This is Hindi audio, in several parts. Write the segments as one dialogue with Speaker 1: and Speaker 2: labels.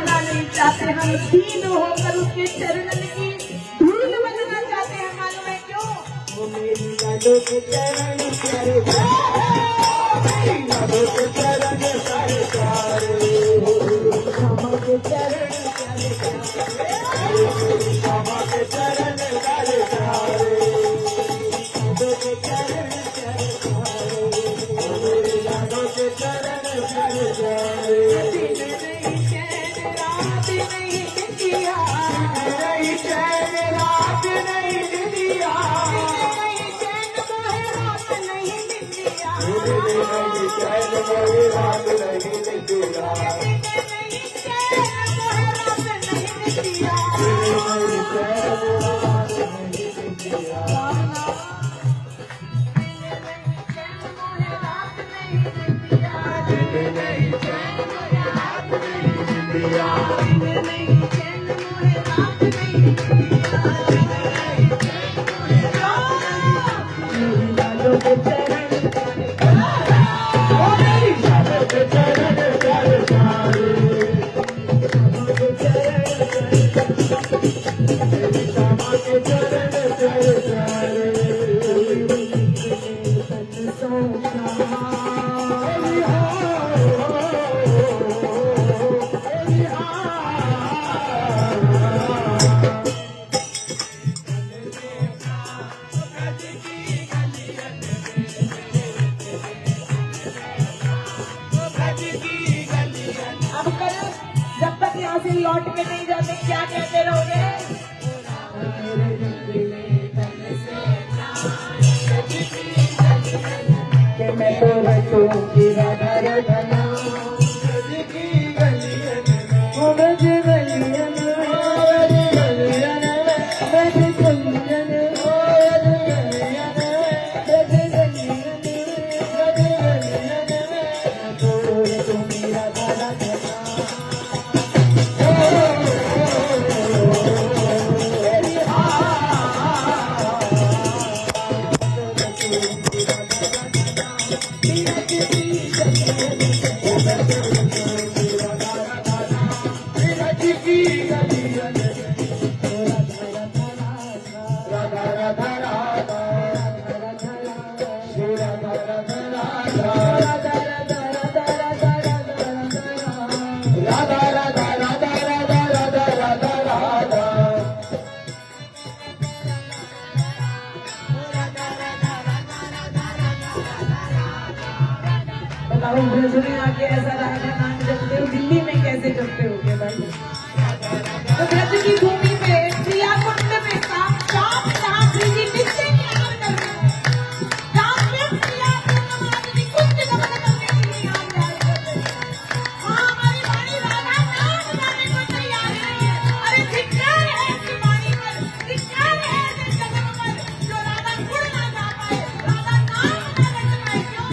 Speaker 1: बनाना नहीं चाहते, हम दीन होकर उसके चरणन की धूल बनना चाहते हैं। मालूम है क्यों?
Speaker 2: वो मेरी लाडो के चरण प्यारे प्यारे, लाडो के चरण सारे प्यारे, श्यामा के चरण प्यारे प्यारे, श्यामा के चरण सारे प्यारे, लाडो के चरण प्यारे प्यारे, मेरे लाडो के चरण प्यारे प्यारे।
Speaker 1: दिन नहीं चैन रात नहीं निंदिया,
Speaker 2: नहीं चैन रात नहीं दिया,
Speaker 1: नहीं चैन मोहे रात नहीं निंदिया,
Speaker 2: नहीं चैन मोहे रात नहीं दिया,
Speaker 1: नहीं चैन मोहे रात नहीं निंदिया।
Speaker 2: नहीं चैन रात नहीं दिया।
Speaker 1: जब तक यहाँ से लौट के नहीं जाते क्या कहते रहोगे?
Speaker 2: कि मैं तो रखूंगी राधा रखना, की गलियन मुझ गलियन, गलियन मुझ गलियन,
Speaker 1: ब्रजने आके ऐसा राधा नाम जपते हो, दिल्ली में कैसे जपते होगे भाई? तो ब्रज की भूमि पे प्रिया कुंड में साक्षात रात्रि जी नित्य ध्यान करते हैं। रात में प्रिया पूर्णमासी कुंज गमन करने के लिए यहाँ जाते हैं। हाँ, हमारी वाणी राधा नाम गाने को तैयार नहीं है। अरे धिक्कार है ऐसी वाणी पर, धिक्कार है ऐसे जगत पर, जो राधा गुण ना गा पाए, राधा नाम ना रट पाए। क्यों?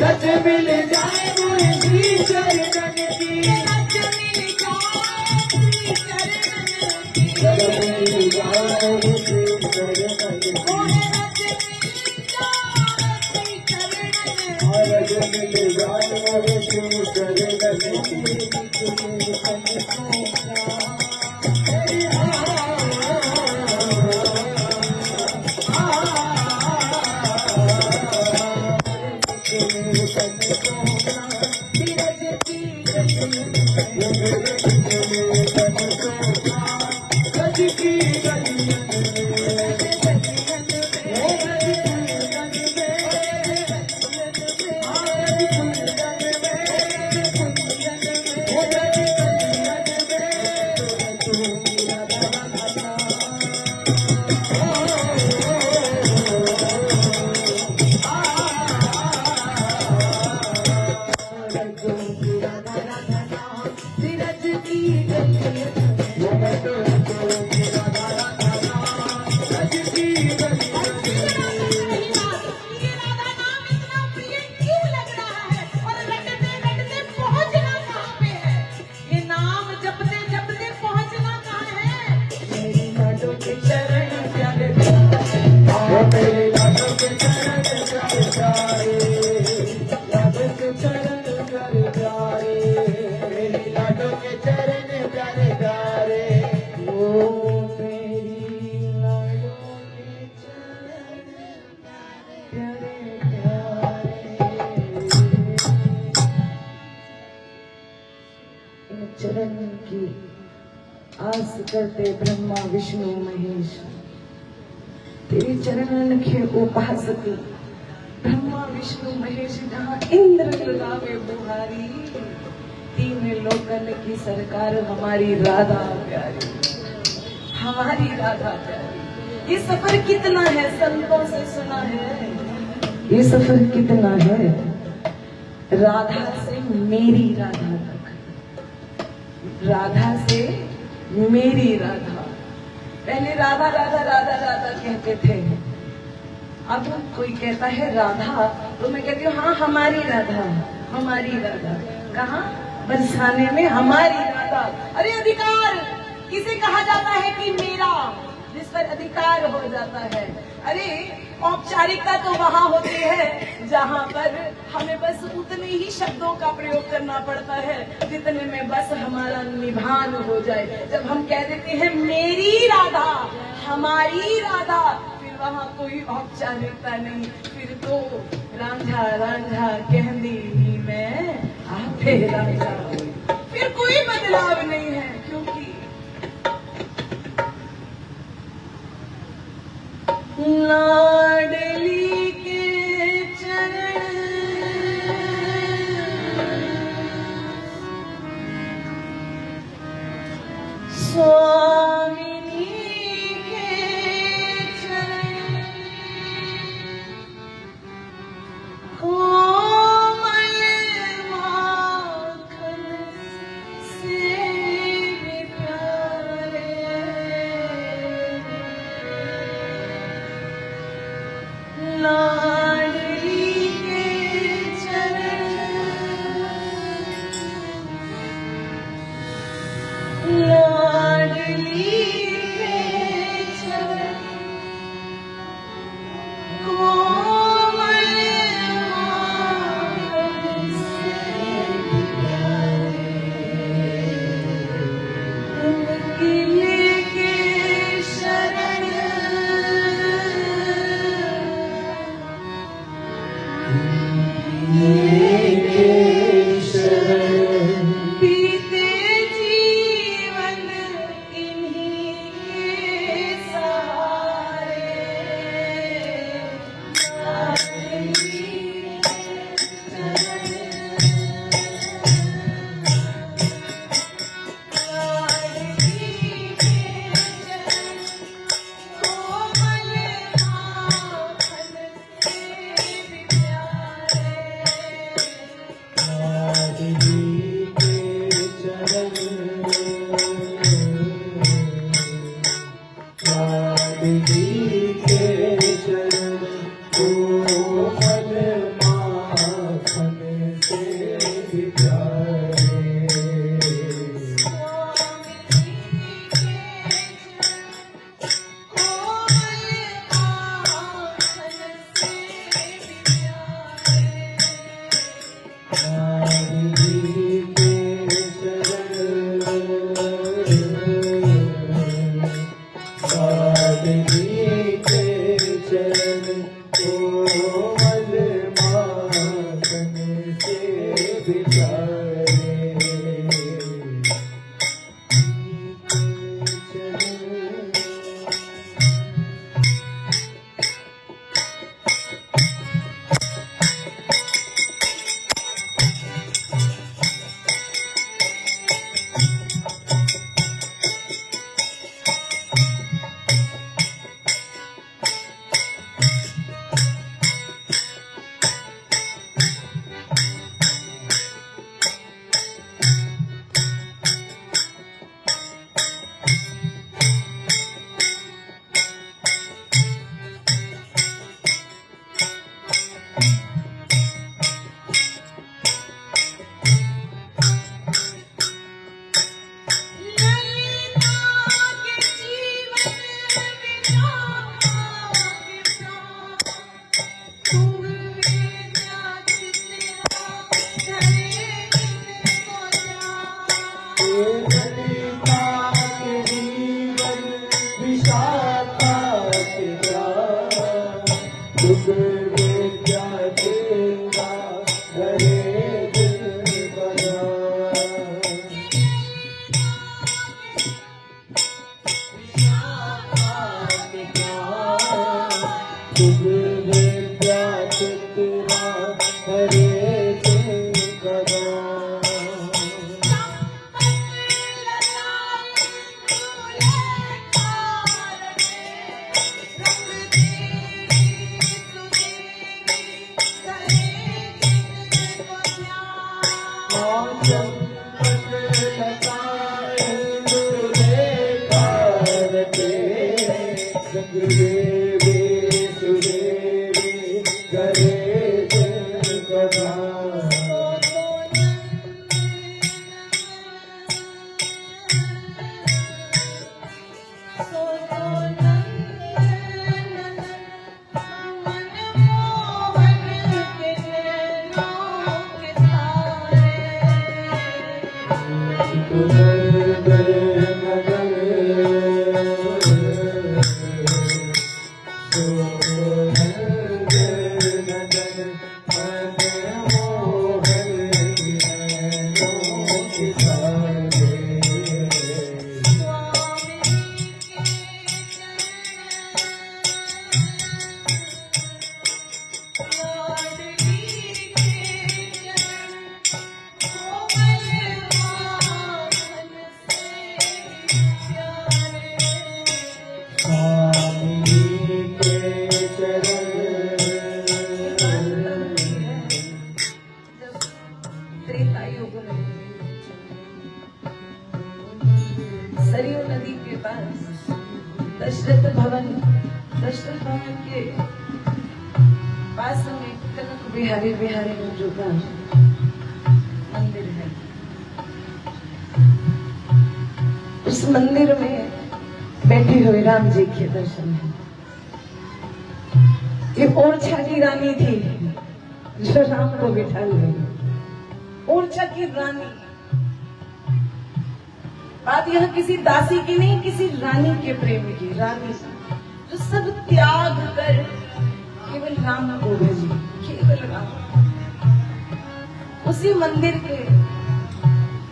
Speaker 2: रज मिल जाए मोहे श्री चरणन की,
Speaker 1: रज मिल जाए श्री चरणन की,
Speaker 2: रज मिल जाए श्री चरणन की,
Speaker 1: मोहे रज मिल जाए श्री चरणन की,
Speaker 2: रज मिल जाए मोहे श्री चरणन की।
Speaker 1: करते ब्रह्मा विष्णु महेश, तेरे चरणन के उपासक ब्रह्मा विष्णु महेश, जहाँ इंद्र लगावे बुहारी, तीन लोकन की सरकार हमारी राधा प्यारी, हमारी राधा प्यारी। ये सफर कितना है, संतों से सुना है, ये सफर कितना है, राधा से मेरी राधा तक, राधा से मेरी राधा। पहले राधा राधा राधा राधा कहते थे, अब कोई कहता है राधा तो मैं कहती हूँ हाँ हमारी राधा, हमारी राधा। कहाँ? बरसाने में हमारी राधा। अरे अधिकार किसे कहा जाता है कि मेरा, जिस पर अधिकार हो जाता है। अरे औपचारिकता तो वहां होती है जहां पर हमें बस उतने ही शब्दों का प्रयोग करना पड़ता है जितने में बस हमारा निभान हो जाए। जब हम कह देते हैं मेरी राधा, हमारी राधा, फिर वहां कोई औपचारिकता नहीं, फिर तो रांझा रांझा कहती ही मैं आपे रांझा, फिर कोई बदलाव नहीं है। क्योंकि लाडली के चरण स्वामिनी के चरण कोमल माखन से भी प्यारे, लाडली के चरण, लाडली के चरण कोमल माखन से प्यारे, उनकी लेके शरण, बीते जीवन इन्हीं के सहारे, लाडली के चरण, लाडली के चरण कोमल माखन से भी प्यारे,
Speaker 2: लाडली के चरण, लाडली के चरण, कोमल माखन से भी प्यारे। लाडली के चरण, लाडली शुभ विद्या चित्रा हरे कदा
Speaker 1: सरयू नदी के पास दशरथ भवन के पास में कनक बिहारी मंजू का मंदिर है। उस मंदिर में बैठे हुए राम जी के दर्शन है। ये ओरछा की रानी थी जो राम को बिठा ली। ओरछा की रानी, बात यह किसी दासी की नहीं, किसी रानी के प्रेम की। रानी जो सब त्याग कर केवल राम को भजी, केवल राम। उसी मंदिर के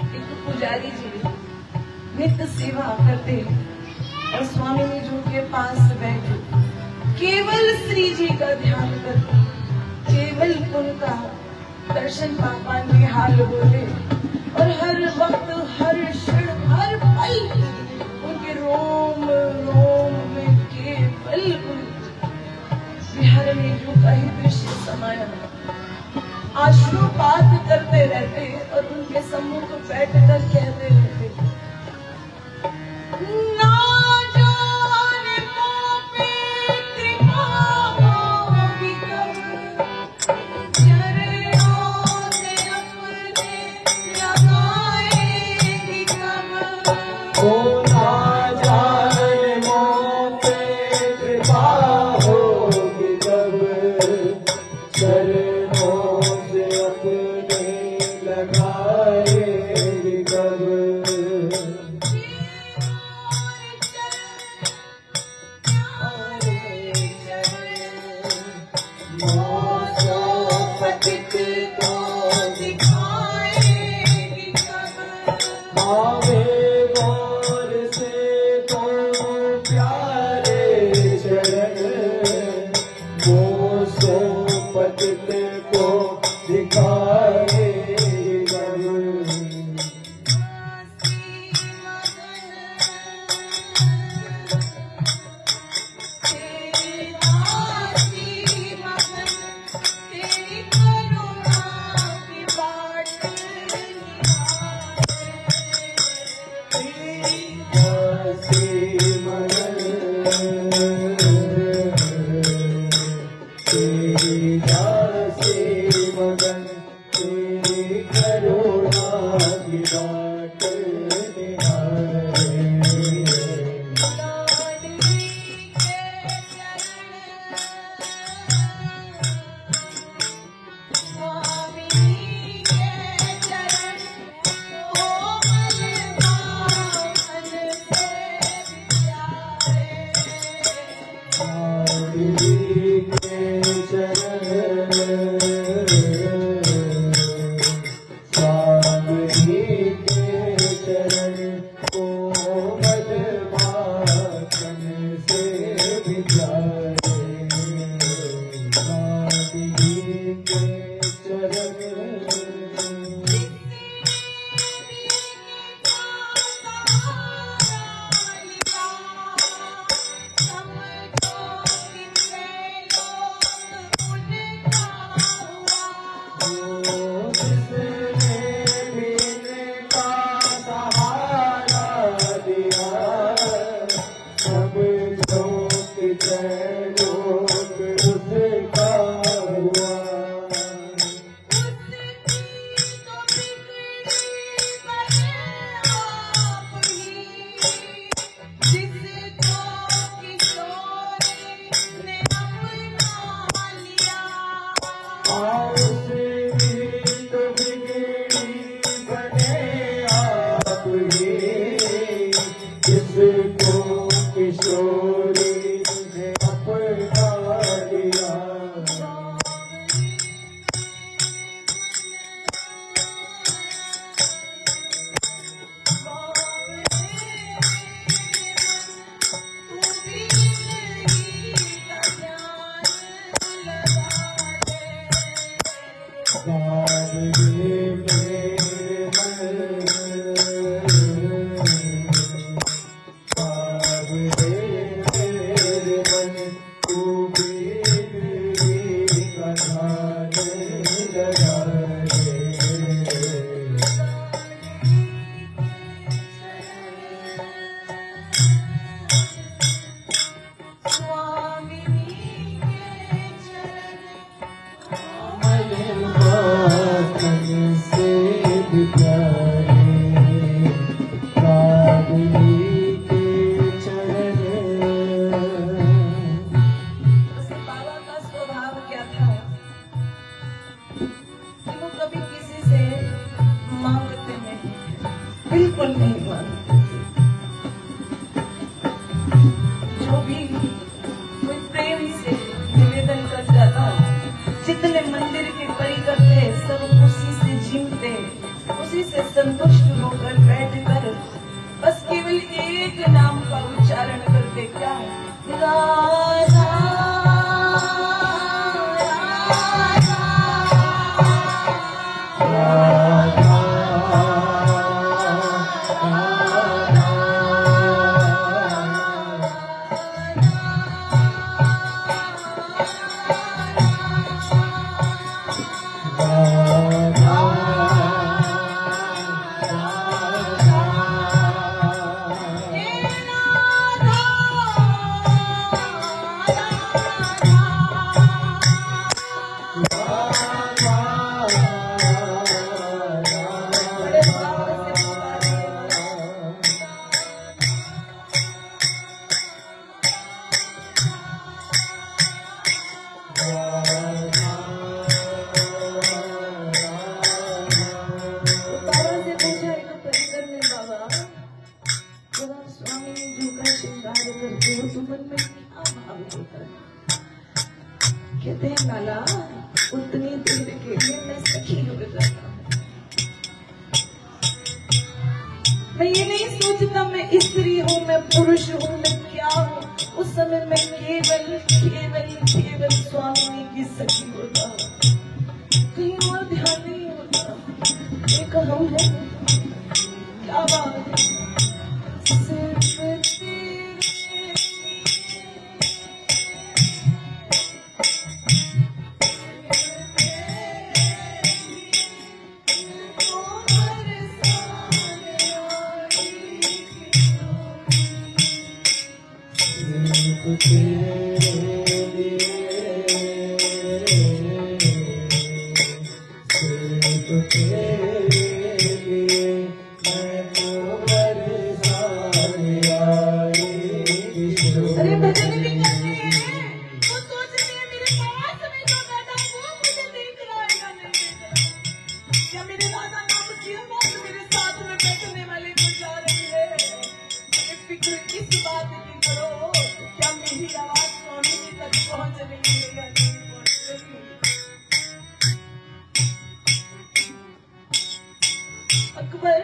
Speaker 1: एक पुजारी जी नित्य सेवा करते और स्वामी जी के पास बैठे केवल श्री जी का ध्यान करते, केवल उनका दर्शन पापा निहाल बोले और हर वक्त, हर क्षण, हर पल उनके रोम रोम में केवल बिहार में जो का ही दृश्य समाया। आश्रुपात करते रहते और उनके सम्मुख बैठकर कहते रहते, ना जाने मुँह पे कृपा होगी कब, चरणों से अपने लगाएगी कब।
Speaker 2: परलोक उसका हुआ। किशोरी ने अपना लिया।
Speaker 1: बिल्कुल नहीं मानते। जो भी कोई प्रेम से निवेदन करता था, जितने मंदिर के परिकर थे सब उसी से झिमते, उसी से संतुष्ट होकर बैठकर बस केवल एक नाम का उच्चारण करते, क्या राधा कहते हैं लाला उतनी देर के लिए मैं सखी हो जाता हूँ। मैं ये नहीं सोचता मैं स्त्री हूँ, मैं पुरुष हूँ, मैं क्या हूँ। उस समय मैं केवल केवल केवल स्वामी की सखी होता हूँ, कहीं और ध्यान नहीं होता। एक हम है, क्या बात है। अकबर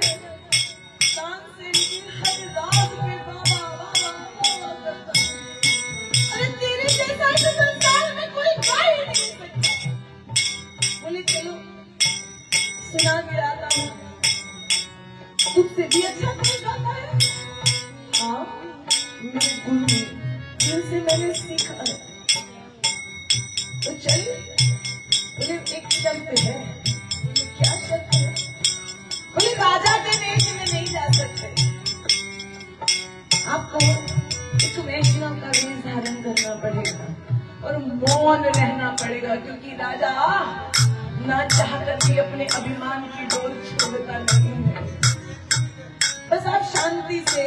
Speaker 1: तानसेन हर रात में बाबा बाबा बाबा करता। अरे तेरे जैसा इस संसार में कोई गा ही नहीं सकता। बोले चलो सुना के आता हूँ, तुझसे भी अच्छा कोई गाता है। हाँ मेरे गुरु जिनसे मैंने सीखा है। तो चल बोले एक शर्त है। क्या शर्त है? बोले राजा के वेश में नहीं जा सकते। आपको एक वैष्णव का वेश धारण करना पड़ेगा और मौन रहना पड़ेगा, क्योंकि राजा ना चाहकर भी अपने अभिमान की डोर छोड़ता नहीं है। बस आप शांति से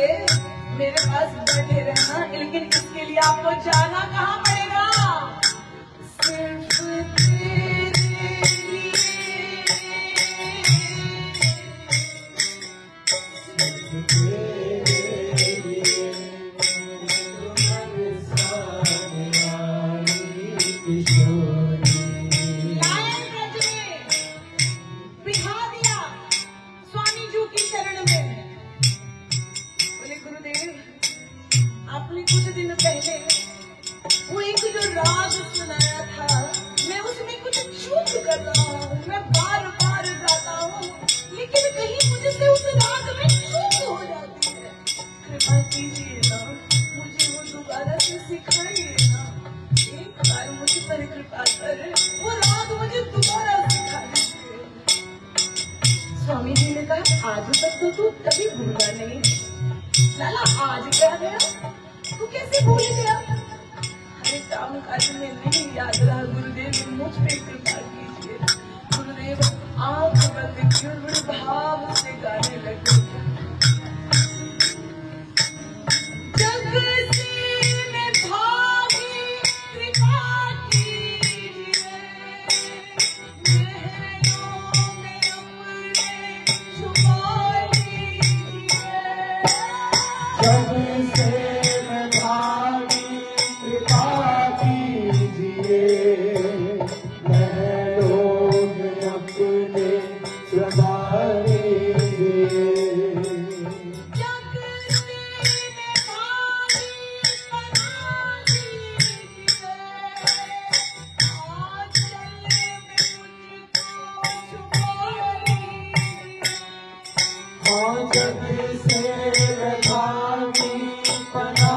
Speaker 1: मेरे पास बैठे रहना, लेकिन इसके लिए आपको जाना कहाँ पड़ेगा? सिर्फ तेरे लिए, लायन ब्रज में बिठा दिया स्वामी जी की शरण में। बोले गुरुदेव, आपने कुछ दिन पहले वो एक जो राग सुनाया था, मैं उसमें कुछ चूक कर रहा हूँ, मैं बार बार गाता हूँ, लेकिन कहीं मुझसे उस राग में चूक हो जाती है। कृपा कीजिए ना, मुझे वो दोबारा से सिखाइए ना, एक बार मुझ पर कृपा कर वो राग मुझे दोबारा सिखा दीजिए। स्वामी जी ने कहा, आज तक तो तू कभी भूला नहीं, लाला आज क्या गया, तू कैसे भूल गया? हरे काम काज में नहीं याद रहा गुरुदेव, मुझ पे कृपा कीजिए। गुरुदेव आंख बंद की और बड़े भाव से गाने लगे। जग से मैं भागी कृपा कीजिए, नैनों में अपने छुपा लीजिए।
Speaker 2: जग से मैं भागी कृपा कीजिए, महलों में अपने सवारी लीजिए।
Speaker 1: जग से मैं भागी पना लीजिए, आंचल में मुझको छुपा लीजिए।
Speaker 2: हाँ, जग से मैं भागी पना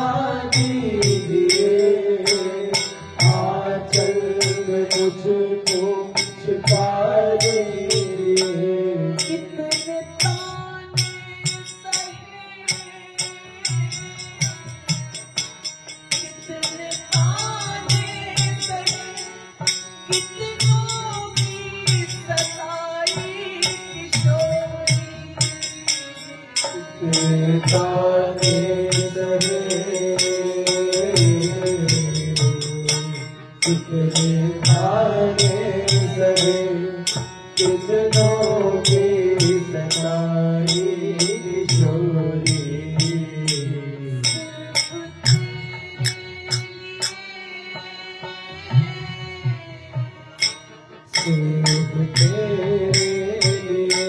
Speaker 2: दीजिए, आंचल में मुझको छिपा दीजिए।
Speaker 1: कितने ताने सहे, कितने ताने सहे, कितनों की सताई किशोरी।
Speaker 2: ताने सहे, कितने ताने सहे, कितनों की सताई किशोरी। सिर्फ तेरे लिए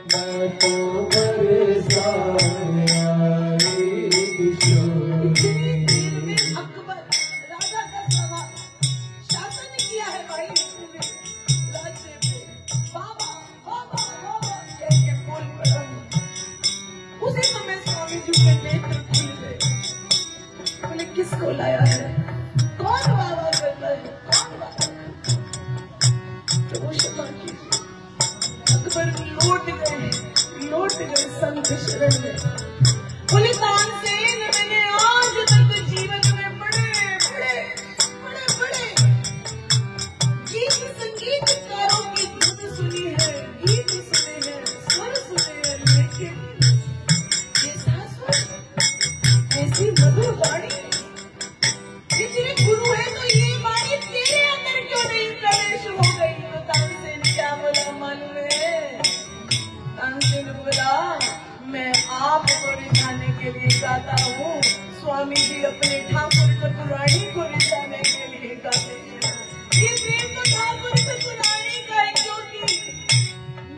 Speaker 2: मैं तो बरसाने आई किशोरी।
Speaker 1: अकबर राजा का सवाल शासन किया है भाई ने राज्य पे, बाबा बाबा बाबा कह के बोल पड़ा। उसी समय स्वामी जी के नेत्र खुल गए। बोले किसको लाया है, कौन बाबा करता है, कौन बाबा? तो क्षमा कीजिए। अकबर लौट गए संत शरण में। बोले तानसेन, मैंने आज तक जीवन में बड़े गीत संगीतकारों की धुन सुनी है, गीत सुने हैं, स्वर सुने हैं, लेकिन ये शाश्वत ऐसी मधुर वाणी, ये तेरे गुरु है तो ये वाणी तेरे अंदर क्यों नहीं प्रवेश हो गई? तो तानसेन क्या बोला मालूम है? तानसेन बोला, मैं आपको रिझाने के लिए गाता हूँ, स्वामी जी अपने ठाकुर ठाकुरानी को रिझाने के लिए गाते हैं। ये प्रेम तो ठाकुर ठाकुरानी का है, क्योंकि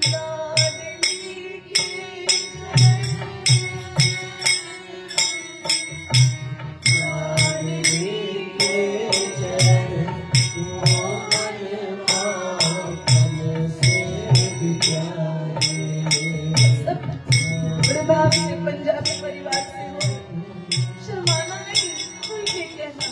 Speaker 1: लाडली के चरण,
Speaker 2: लाडली के चरण, मोहन माखन से बिचारे।
Speaker 1: बड़े भाव से पंजाबी परिवार से हो, शर्माना नहीं, खुल के कहना।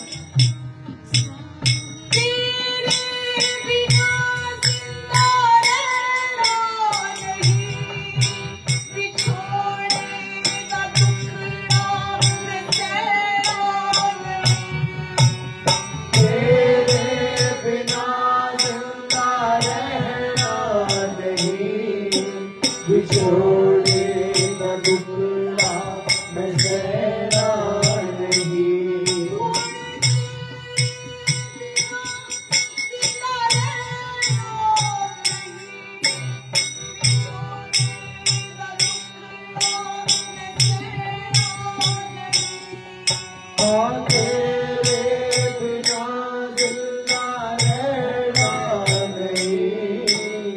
Speaker 2: हाँ तेरे बिना जिंदा रहना नहीं,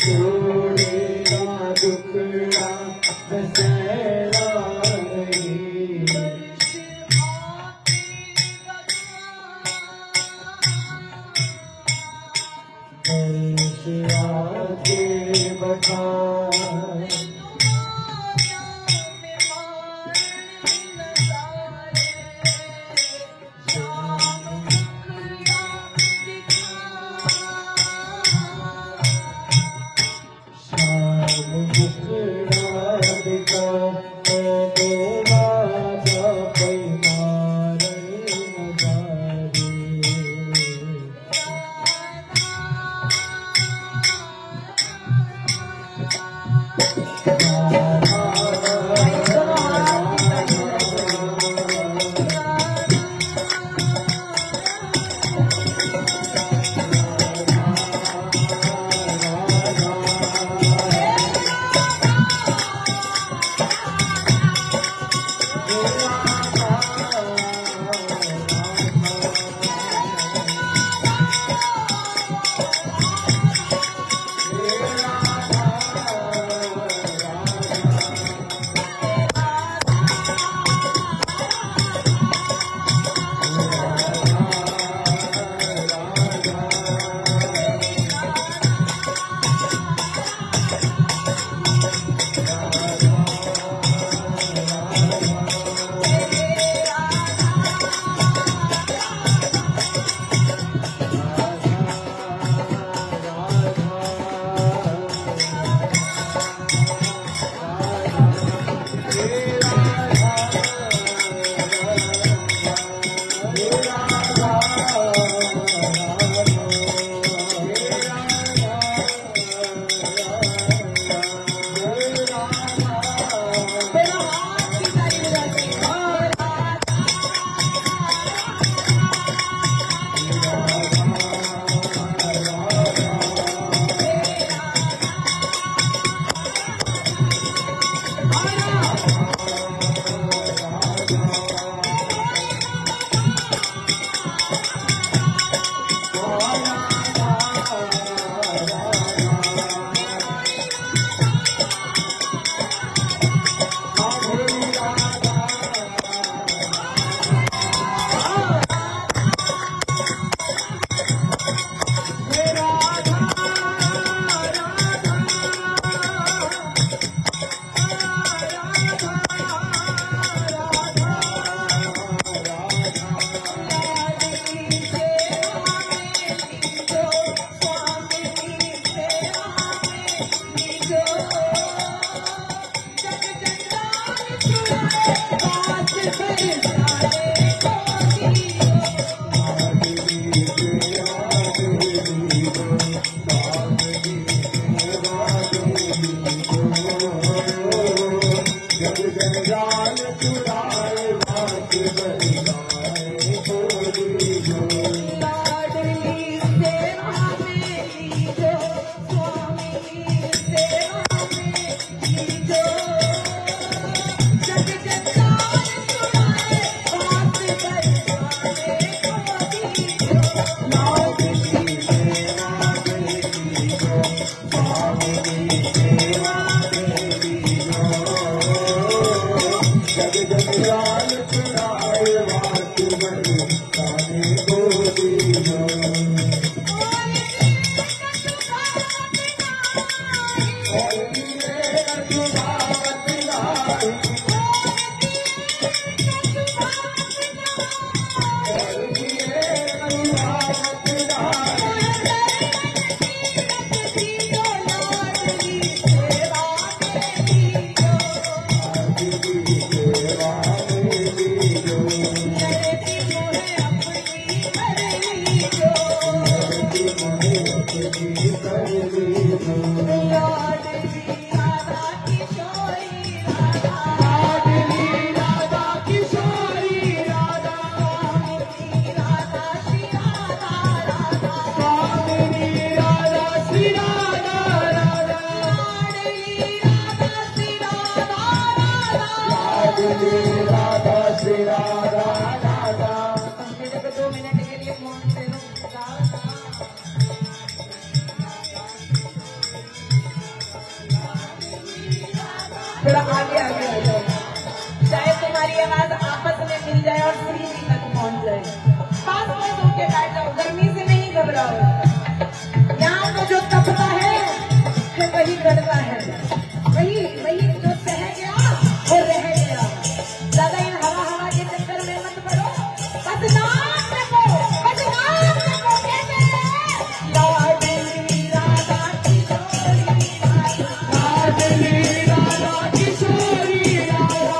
Speaker 2: छोड़ेगा दुखड़ा बसेरा नहीं। दर्श आके बता
Speaker 1: बन जाए। पास में होके बैठ जाओ, गर्मी से नहीं घबराओ। यहाँ तो जो तपता है फिर वही गड़ता है, वही वही जो सह गया वो रह गया। ज्यादा इन हवा के चक्कर में मत पड़ो, बस नाम रखो, बस नाम रखो। कहते हैं लाडली राधा किशोरी राधा,
Speaker 2: लाडली राधा किशोरी राधा,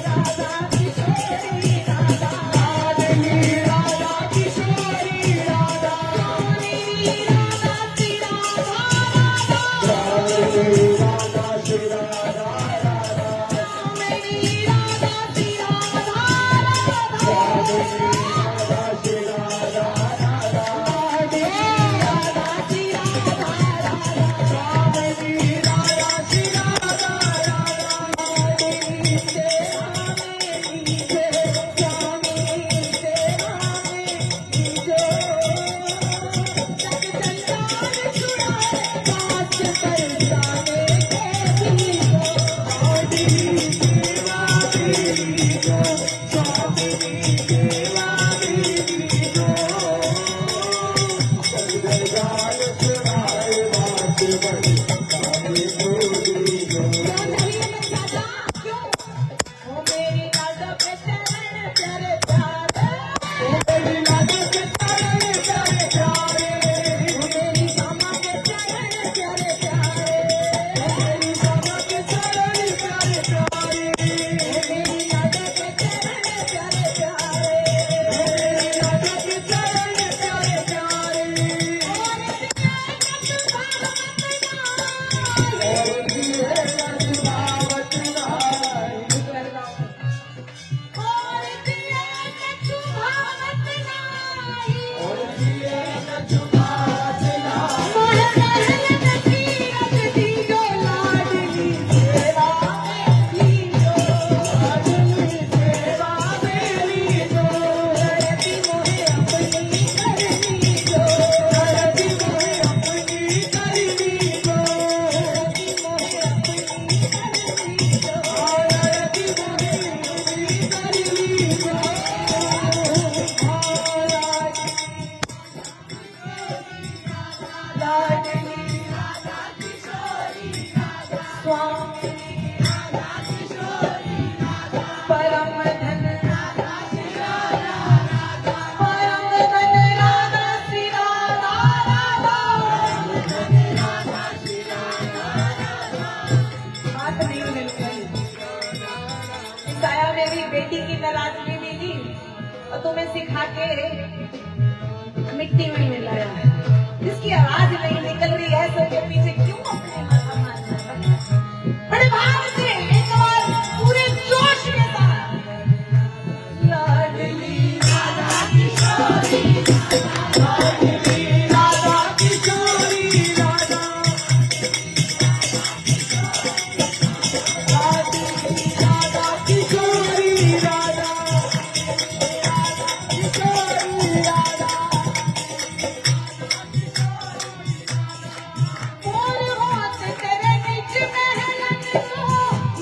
Speaker 1: राधा किशोरी राधा,
Speaker 2: लाडली राधा किशोरी राधा,
Speaker 1: मेरी राधा श्री राधा राधा,
Speaker 2: लाडली राधा श्री राधा राधा,
Speaker 1: मेरी राधा श्री राधा राधा,
Speaker 2: लाडली राधा श्री राधा राधा,
Speaker 1: राधा श्री राधा राधा,
Speaker 2: लाडली राधा श्री राधा राधा,
Speaker 1: मेरी सेवा मेरी सेवा मेरी सेवा मेरी जो जग जंजाल छुड़ाए पास परसाने के दिल को।
Speaker 2: लाडली सेवा मेरी जो, स्वामी सेवा मेरी जो, जगजाल सुनाए बात बड़ी स्वामी बोली जो।
Speaker 1: क्यों नहीं है दादा क्यों? ओ मेरी राधा पे चरण प्यारे प्यारे,
Speaker 2: मेरी राधा के चरण प्यारे प्यारे,
Speaker 1: ओ मेरी मामा के चरण प्यारे प्यारे,
Speaker 2: मेरी मामा के चरण प्यारे प्यारे,
Speaker 1: ओ मेरी राधा के चरण प्यारे प्यारे,
Speaker 2: मेरी राधा के चरण प्यारे प्यारे। और दिए लज्जावत नाई, और दिए लज्जावत नाई, लाडली सेवा मेरी जो, करती मोहे अपनी करनी जो, करती मोहे अपनी करनी जो, करती मोहे अपनी करनी जो।
Speaker 1: लाडली राधा किशोरी राधा, स्वामी राधा किशोरी राधा, परम धन राधा श्री राधा राधा, परम धन राधा श्री राधा राधा, परम धन राधा श्री राधा राधा। हाथ नहीं मिल गई, साया मेरी बेटी की नाराजगी मिली और तुम्हें सिखा के मिट्टी में मिलाया है। जिसकी आवाज नहीं निकल रही है तो के पीछे क्यों अपने माथा मारना है? बड़े भाव से एक बार पूरे जोश के साथ लाडली राधा किशोरी
Speaker 2: लाडली राधा किशोरी राधा, लाडली राधा किशोरी राधा, किशोरी राधा,
Speaker 1: और हाथ तेरे बीच महलन को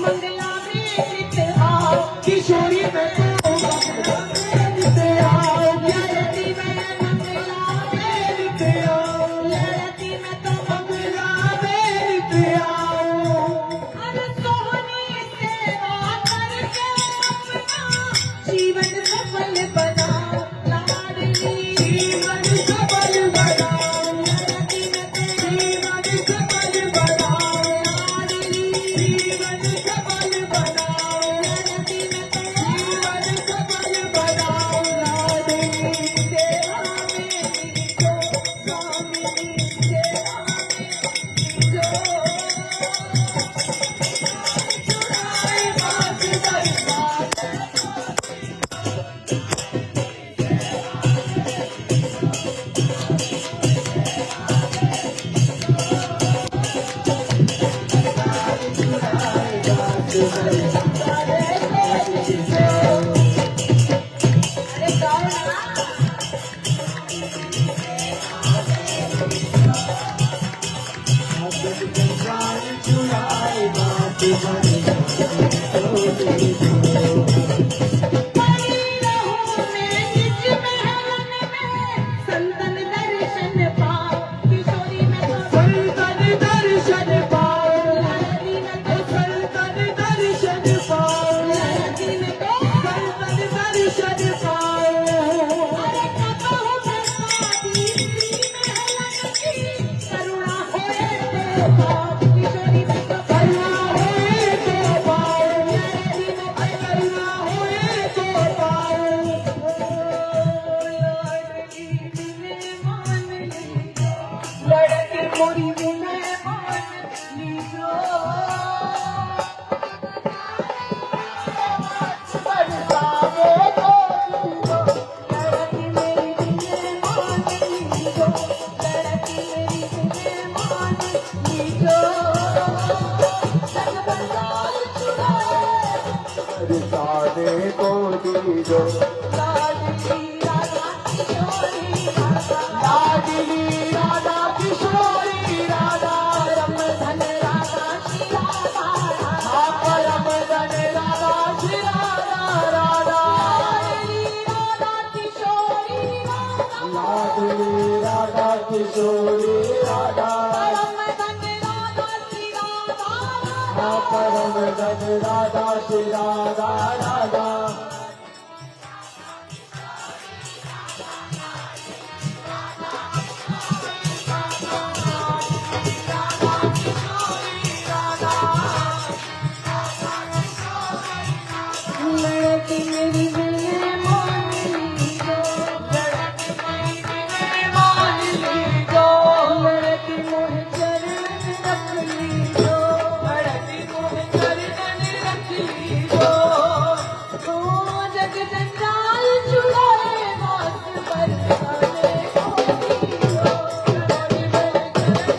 Speaker 1: मंगला में नित आओ,
Speaker 2: किशोरी में तो मंगला मेरे आओ,
Speaker 1: लड़ती में मंगला
Speaker 2: मेरे आओ,
Speaker 1: लड़ती में तो मंगला
Speaker 2: मेरे आओ,
Speaker 1: हर सोहनी सेवा करके अपना जीवन सफल बनाओ, लाडली
Speaker 2: जीवन सफल बनाओ,
Speaker 1: लड़ती में तेरी
Speaker 2: जीवन सफल बनाओ,
Speaker 1: लाडली
Speaker 2: जीवन सफल बनाओ,
Speaker 1: लड़ती में तेरी
Speaker 2: जीवन सफल बनाओ, लाडली
Speaker 1: सेवा मेरी जो, स्वामी सेवा मेरी जो,
Speaker 2: सुनाई बात बरसात,
Speaker 1: अरे गाओ ना।
Speaker 2: चुराए बात बरसात,
Speaker 1: पड़ी रहूं लाडली राधा किशोरी राधा,
Speaker 2: लाडली राधा किशोरी राधा,
Speaker 1: परम धन राधा श्री राधा राधा,
Speaker 2: परम धन राधा श्री राधा राधा,
Speaker 1: लाडली राधा किशोरी राधा,
Speaker 2: लाडली राधा किशोरी राधा,
Speaker 1: परम धन राधा श्री राधा राधा,
Speaker 2: परम धन राधा श्री राधा राधा।
Speaker 1: लड़की मेरी मैंने मान ली जो,
Speaker 2: लड़की मैंने मान ली जो,
Speaker 1: लड़की मोह चरण रख ली जो,
Speaker 2: लड़की मोह चरण रख ली जो,
Speaker 1: तो जग जंजाल छुड़ाए वास पर सारे खोली जो,
Speaker 2: लड़की मोह चरण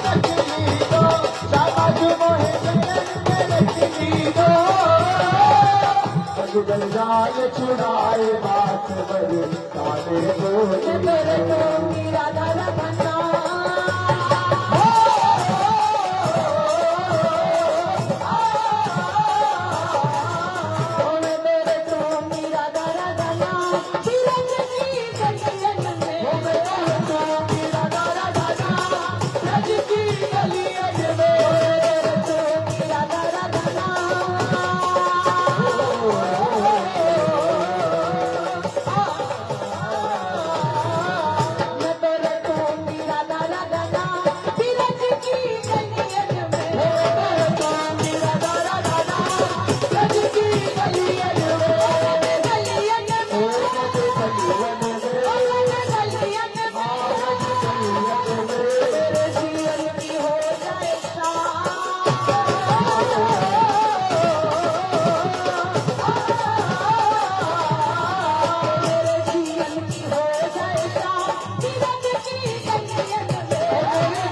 Speaker 2: रख ली जो, शाबाश मोह चरण रख ली जो, जग जंजाल छुड़ाए बात बड़े सारे बोले।
Speaker 1: मेरे तो मेरा दादा बना, मेरे तो मेरा दादा बना, तिरंग की गगन में,
Speaker 2: रज की गलियन में,
Speaker 1: मेरे तो मेरा दादा बना, मैं तेरे तो मेरा दादा बना, तिरंग की गगन में,
Speaker 2: रज की गलियन में,
Speaker 1: गलियन में,
Speaker 2: गलियन में,
Speaker 1: गलियन में, मेरे जीवन की हो जाए मेरे जीवन की हो जाए तिरंग की गलियन में,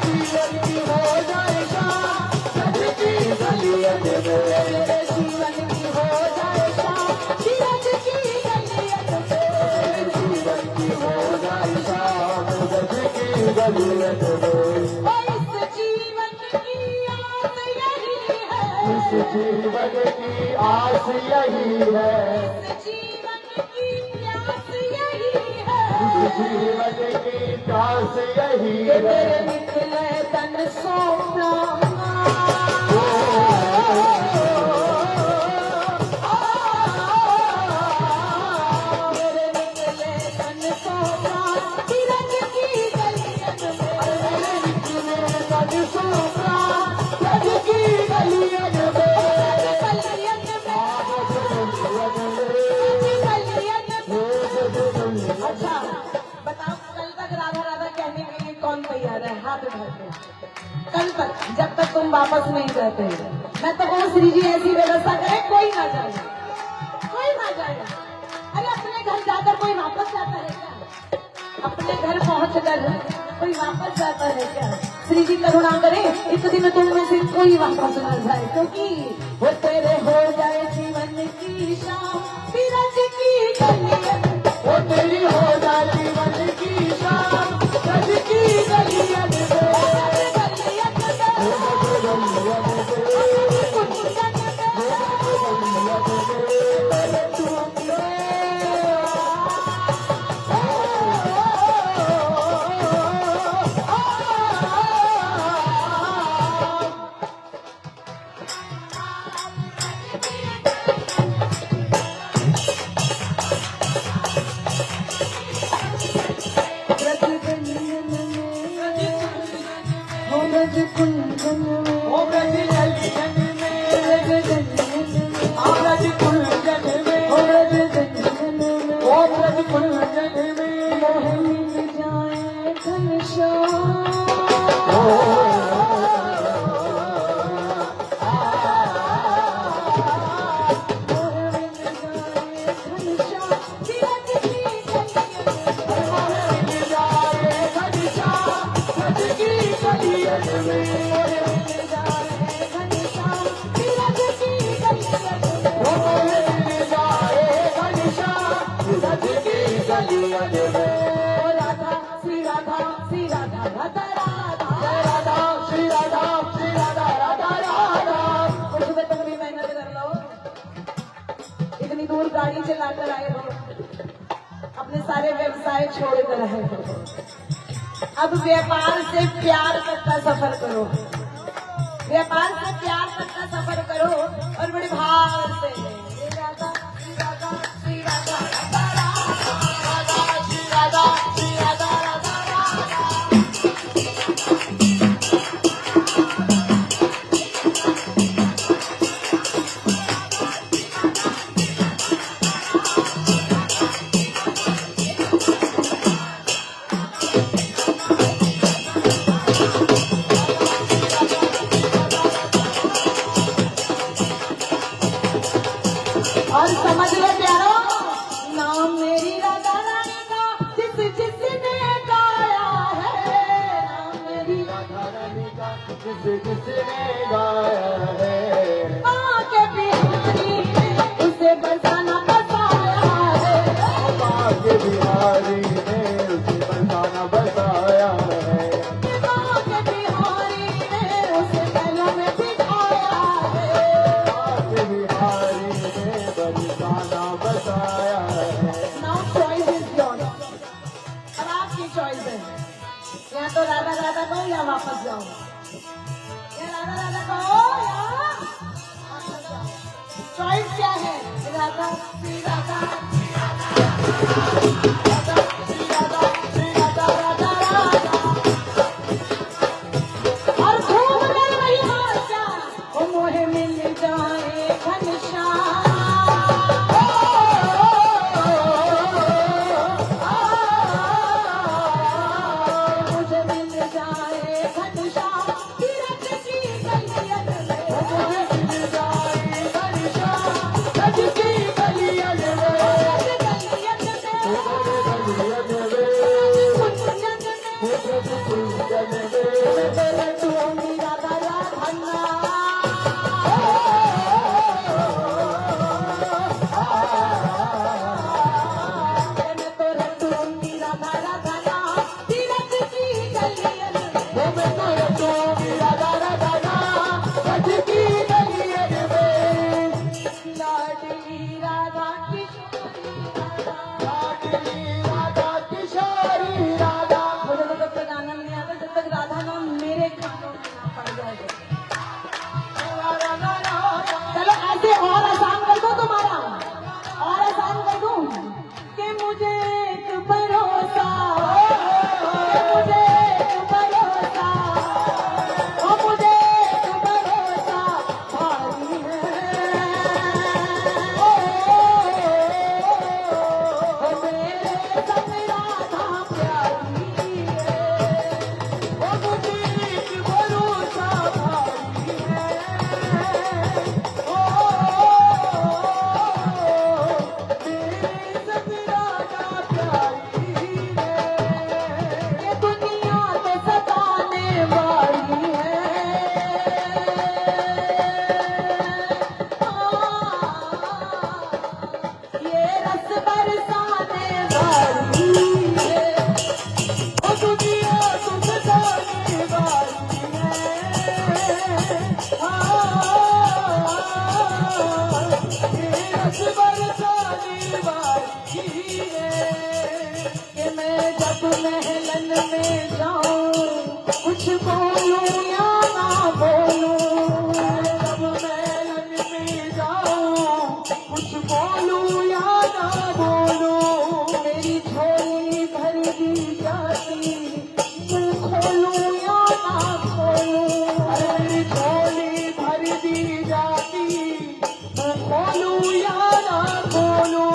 Speaker 2: जीवन की हो जाए शाम, रज की गलियन में,
Speaker 1: मेरे जीवन की हो जाए तिरंग की गलियन में,
Speaker 2: जीवन की हो जाए शाम, रज की गलियन में।
Speaker 1: इस जीवन की आस यही है,
Speaker 2: इस जीवन की आस यही है,
Speaker 1: इस जीवन की प्यास यही है,
Speaker 2: इस जीवन की प्यास यही
Speaker 1: कि
Speaker 2: है,
Speaker 1: तेरे निकले तन सो प्राण, मेरे निकले तन सो प्राण, तिरंग की गलियन में,
Speaker 2: रज की गलियन में,
Speaker 1: गलियन में, अच्छा बताओ कल तक राधा राधा कहने के लिए कौन तैयार है? हाथ उठा के। कल तक जब तक तुम वापस नहीं जाते, मैं तो कहूँ श्री जी ऐसी व्यवस्था करे कोई ना जाए, कोई ना जाए। अरे अपने घर जाकर कोई वापस जाता है क्या? अपने घर पहुँच कर कोई वापस जाता है क्या? श्री जी करुणा करे एक दिन तुम में से कोई वापस न जाए, क्योंकि वो तेरे हो जाए जीवन की शाम, तिरंग की गलियन,
Speaker 2: वो तेरी हो जाए जीवन की शाम, रज की गलियन में,
Speaker 1: गलियन में,
Speaker 2: रज ब्रज की गलियन में
Speaker 1: राधा श्री राधा श्री राधा राधा राधा
Speaker 2: राधा श्री राधा श्री राधा राधा राधा।
Speaker 1: कुछ देर तक भी मेहनत कर लो, इतनी दूर गाड़ी चला कर आए हो, अपने सारे व्यवसाय छोड़ कर आए हो, अब व्यापार से प्यार तक का सफर करो, व्यापार से प्यार तक का सफर करो और बड़े भाव से श्री राधा श्री राधा श्री राधा राधा राधा
Speaker 2: श्री राधा श्री राधा राधा राधा।
Speaker 1: और समझ लो प्यारो, नाम मेरी राधा रानी का जिस जिसने गाया है, नाम मेरी
Speaker 2: राधा रानी का जिसने गाया है,
Speaker 1: माँ के बिहारी ने उसे बरसाना बसाया है,
Speaker 2: माँ के बिहारी ने उसे बरसाना बसाया है,
Speaker 1: माँ के बिहारी ने उसे पहलों में बिठाया है।
Speaker 2: माँ के बिहारी ने बरसाना बसाया है।
Speaker 1: Now choice is yours. अब आपकी चॉइस है, या तो राधा राधा कहो या वापस जाओ, या राधा राधा कहो या वापस जाओ। चॉइस क्या है? राधा श्री राधा राधा श्री राधा श्री राधा राधा राधा। और घूम कर वही हासा वो मोहे मिल जाए घनश्याम, मुझे मिल जाए घनश्याम तीरथ की गलियन में,
Speaker 2: मुझे मिल जाए घनश्याम ब्रज की गलियन में,
Speaker 1: गलियन में,
Speaker 2: गलियन में,
Speaker 1: कुंजन में,
Speaker 2: ब्रज कुंजन में।
Speaker 1: तेरे तू मेरा दया धन्ना। मैं तो रटूंगी राधा राधा ना तीरथ की गलियन में,
Speaker 2: मैं तो रटूंगी राधा राधा ना ब्रज की गलियन में,
Speaker 1: लाडली राधा किशोरी राधा।
Speaker 2: लाडली राधा किशोरी राधा।
Speaker 1: मुझे तो जब तक आनंद नहीं आता जब तक राधा नाम मेरे कानों में ना पड़ जाए। चलो ऐसे और आसान कर दो तुम्हारा, और आसान कर दूं कि मुझे एक भरोसा, कि मुझे एक भरोसा, ओ मुझे एक भरोसा भारी है, ओ मेरे संग राधा प्यारी है,
Speaker 2: ओ मुझे एक भरोसा भारी है, ओ मेरे संग राधा प्यारी है,
Speaker 1: ये दुनिया तो सताने वाली है, ये रस बरसाने वाली है,
Speaker 2: ओ दुनिया तो सताने वाली है, ये रस बरसाने वाली है।
Speaker 1: कि मैं जब महलन में जाऊं कुछ बोलूं या ना बोलूं,
Speaker 2: जब महलन में जाऊं कुछ बोलूं या ना बोलूं,
Speaker 1: मेरी झोली भर दी जाती मुंह खोलूं या ना खोलूं,
Speaker 2: मेरी झोली भर दी जाती मैं खोलूं या ना खोलूं,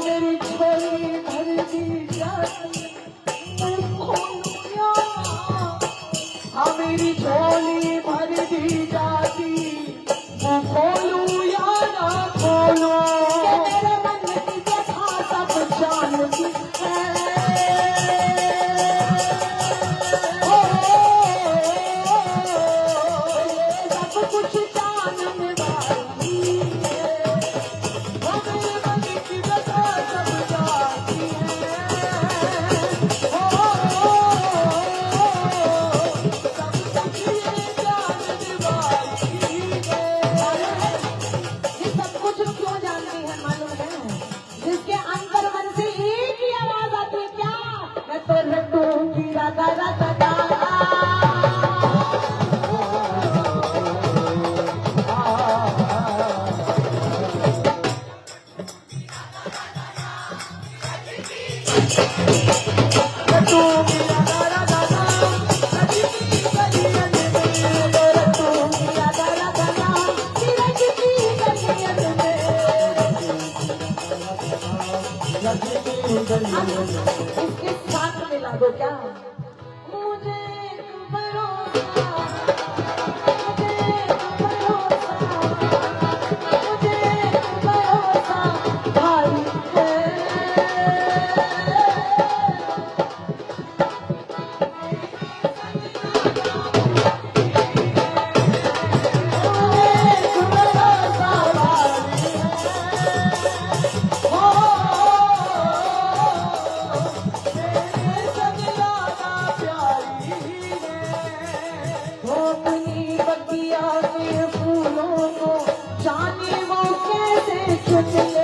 Speaker 1: मेरी झोली भर दी जाती मुंह
Speaker 2: तू मिला दारा दादा कभी गलियन में तू मिला दारा दादा रज की गलियन में
Speaker 1: इसके साथ मिला दो क्या? मुझे भरोसा, मुझे भरोसा भाई है। अपनी बगिया के फूलों को जाने वो कैसे चुन ले।